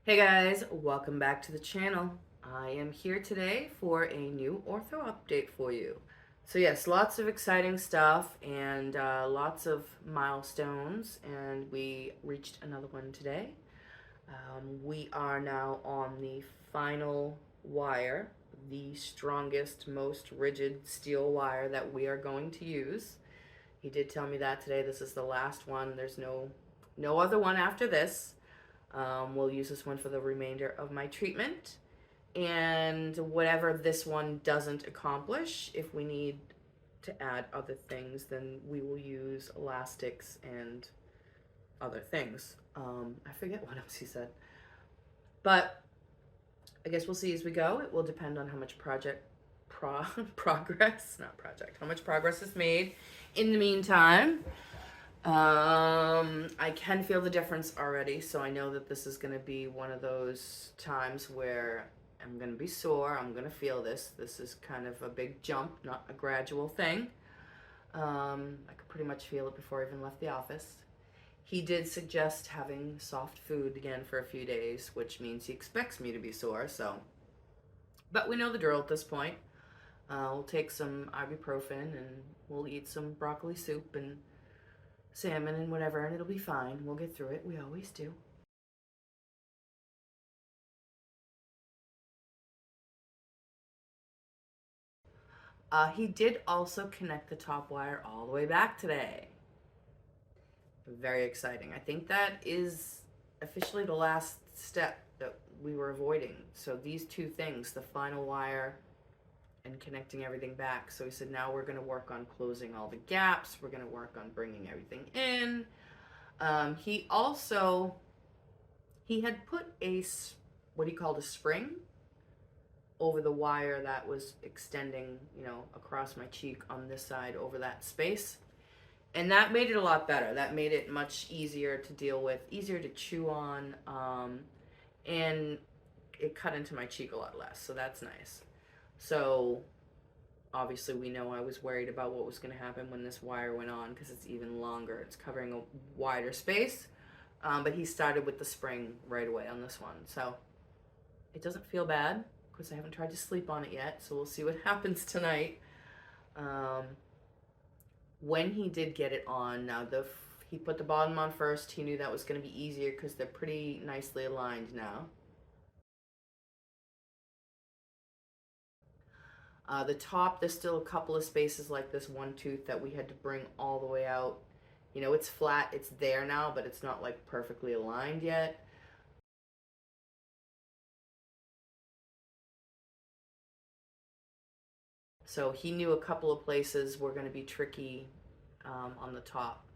Hey guys, welcome back to the channel. I am here today for a new ortho update for you. So yes, lots of exciting stuff and lots of milestones, and we reached another one today. We are now on the final wire, the strongest, most rigid steel wire that we are going to use. He did tell me that today. This is the last one. There's no other one after this. We'll use this one for the remainder of my treatment. And whatever this one doesn't accomplish, if we need to add other things, then we will use elastics and other things. I forget what else he said. But I guess we'll see as we go. It will depend on how much progress, not project, how much progress is made in the meantime. I can feel the difference already, so I know that this is going to be one of those times where I'm going to be sore. I'm going to feel this. This is kind of a big jump, not a gradual thing. I could pretty much feel it before I even left the office. He did suggest having soft food again for a few days, which means he expects me to be sore, so. But we know the drill at this point. We'll take some ibuprofen and we'll eat some broccoli soup and salmon and whatever, and it'll be fine. We'll get through it. We always do. He did also connect the top wire all the way back today. Very exciting. I think that is officially the last step that we were avoiding. So these two things, the final wire and connecting everything back. So he said now we're going to work on closing all the gaps. We're going to work on bringing everything in. He had put what he called a spring over the wire that was extending, across my cheek on this side over that space. And that made it a lot better. That made it much easier to deal with, easier to chew on, and it cut into my cheek a lot less, so that's nice. So obviously we know I was worried about what was going to happen when this wire went on because it's even longer. It's covering a wider space, but he started with the spring right away on this one. So it doesn't feel bad because I haven't tried to sleep on it yet, so we'll see what happens tonight. When he did get it on, now he put the bottom on first. He knew that was going to be easier because they're pretty nicely aligned now. The top, there's still a couple of spaces like this one tooth that we had to bring all the way out. It's flat, it's there now, but it's not like perfectly aligned yet. So he knew a couple of places were going to be tricky on the top.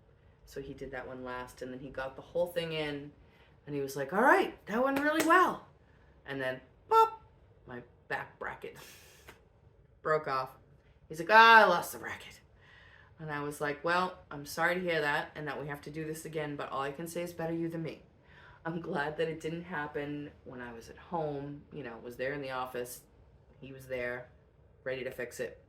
So he did that one last, and then he got the whole thing in, and he was like, all right, that went really well. And then, pop, my back bracket broke off. He's like, I lost the bracket. And I was like, well, I'm sorry to hear that and that we have to do this again, but all I can say is better you than me. I'm glad that it didn't happen when I was at home, was there in the office. He was there, ready to fix it.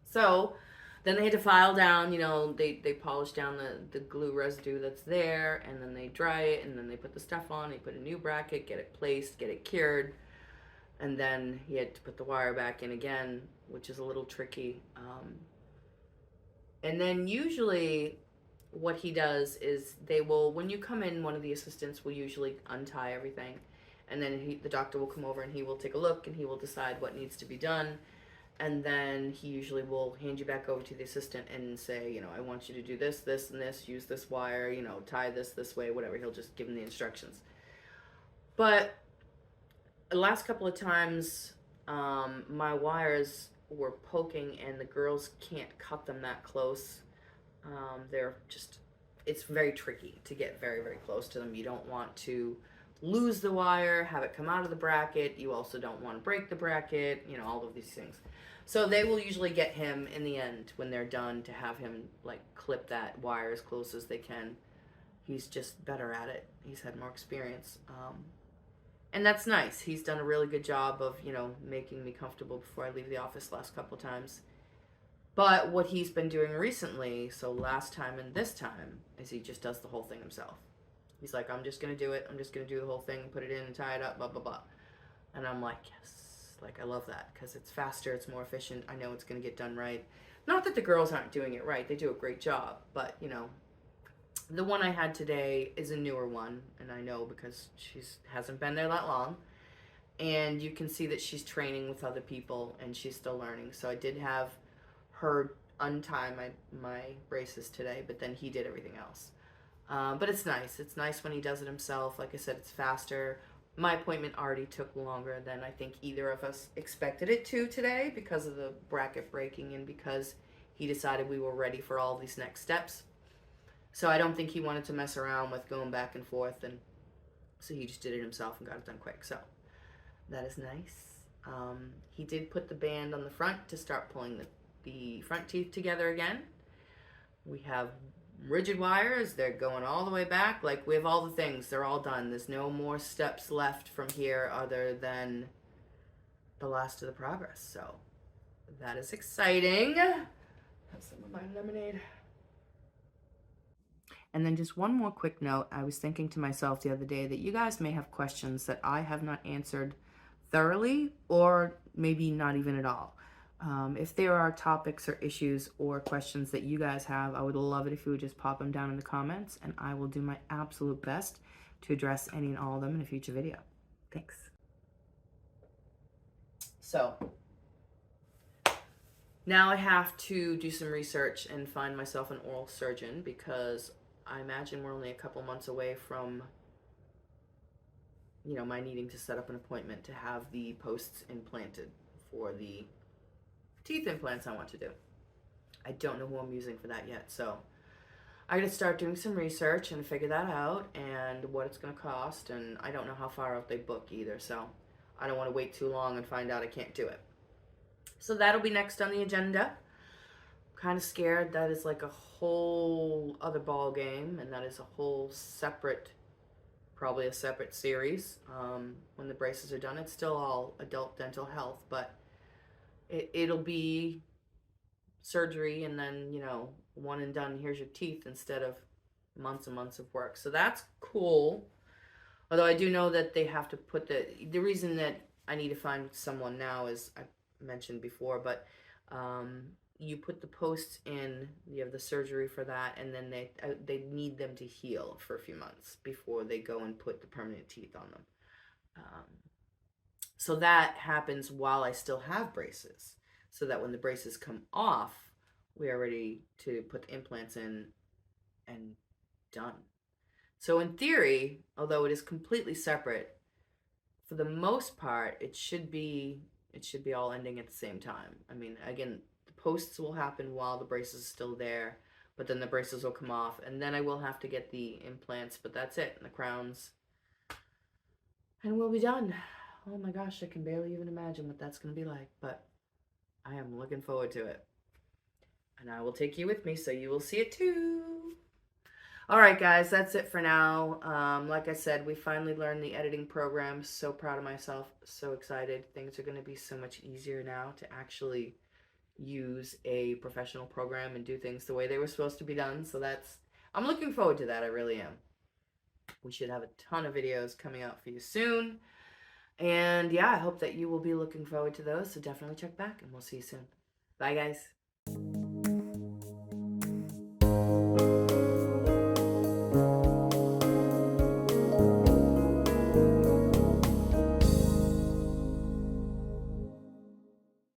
So then they had to file down, they polish down the glue residue that's there, and then they dry it, and then they put the stuff on, they put a new bracket, get it placed, get it cured, and then he had to put the wire back in again, which is a little tricky. And then usually what he does is when you come in, one of the assistants will usually untie everything, and then the doctor will come over and he will take a look and he will decide what needs to be done. And then he usually will hand you back over to the assistant and say, I want you to do this, this, and this, use this wire, tie this way, whatever. He'll just give him the instructions. But the last couple of times, my wires were poking and the girls can't cut them that close. It's very tricky to get very, very close to them. You don't want to lose the wire, have it come out of the bracket. You also don't want to break the bracket, all of these things. So they will usually get him in the end when they're done to have him clip that wire as close as they can. He's just better at it. He's had more experience. And that's nice. He's done a really good job of, making me comfortable before I leave the office the last couple times. But what he's been doing recently, so last time and this time, is he just does the whole thing himself. He's like, I'm just gonna do it. I'm just gonna do the whole thing, put it in and tie it up, blah blah blah. And I'm like, yes, like I love that because it's faster, it's more efficient. I know it's gonna get done right. Not that the girls aren't doing it right; they do a great job. But you know, the one I had today is a newer one, and I know because she's hasn't been there that long. And you can see that she's training with other people and she's still learning. So I did have her untie my braces today, but then he did everything else. But it's nice. It's nice when he does it himself. Like I said, it's faster. My appointment already took longer than I think either of us expected it to today because of the bracket breaking and because he decided we were ready for all these next steps. So I don't think he wanted to mess around with going back and forth, and so he just did it himself and got it done quick. So that is nice. He did put the band on the front to start pulling the front teeth together again. We have rigid wires. They're going all the way back. Like, we have all the things. They're all done. There's no more steps left from here other than the last of the progress. So that is exciting. Have some of my lemonade. And then just one more quick note. I was thinking to myself the other day that you guys may have questions that I have not answered thoroughly, or maybe not even at all. If there are topics or issues or questions that you guys have, I would love it if you would just pop them down in the comments, and I will do my absolute best to address any and all of them in a future video. Thanks. So now I have to do some research and find myself an oral surgeon, because I imagine we're only a couple months away from, you know, my needing to set up an appointment to have the posts implanted for the teeth implants I want to do. I don't know who I'm using for that yet, so I gotta start doing some research and figure that out and what it's gonna cost, and I don't know how far out they book either, so I don't want to wait too long and find out I can't do it. So that'll be next on the agenda. I'm kind of scared. That is like a whole other ball game, and that is a whole separate, probably a separate series. When the braces are done, it's still all adult dental health, but it'll be surgery and then, you know, one and done, here's your teeth, instead of months and months of work. So that's cool. Although I do know that they have to put the reason that I need to find someone now is, I mentioned before, but you put the posts in, you have the surgery for that, and then they need them to heal for a few months before they go and put the permanent teeth on them. So that happens while I still have braces, so that when the braces come off, we are ready to put the implants in and done. So in theory, although it is completely separate, for the most part, it should be all ending at the same time. I mean, again, the posts will happen while the braces are still there, but then the braces will come off, and then I will have to get the implants, but that's it, and the crowns, and we'll be done. Oh my gosh, I can barely even imagine what that's going to be like, but I am looking forward to it. And I will take you with me so you will see it too. All right, guys, that's it for now. Like I said, we finally learned the editing program. So proud of myself. So excited. Things are going to be so much easier now to actually use a professional program and do things the way they were supposed to be done. So I'm looking forward to that. I really am. We should have a ton of videos coming out for you soon. And yeah, I hope that you will be looking forward to those. So definitely check back, and we'll see you soon. Bye, guys.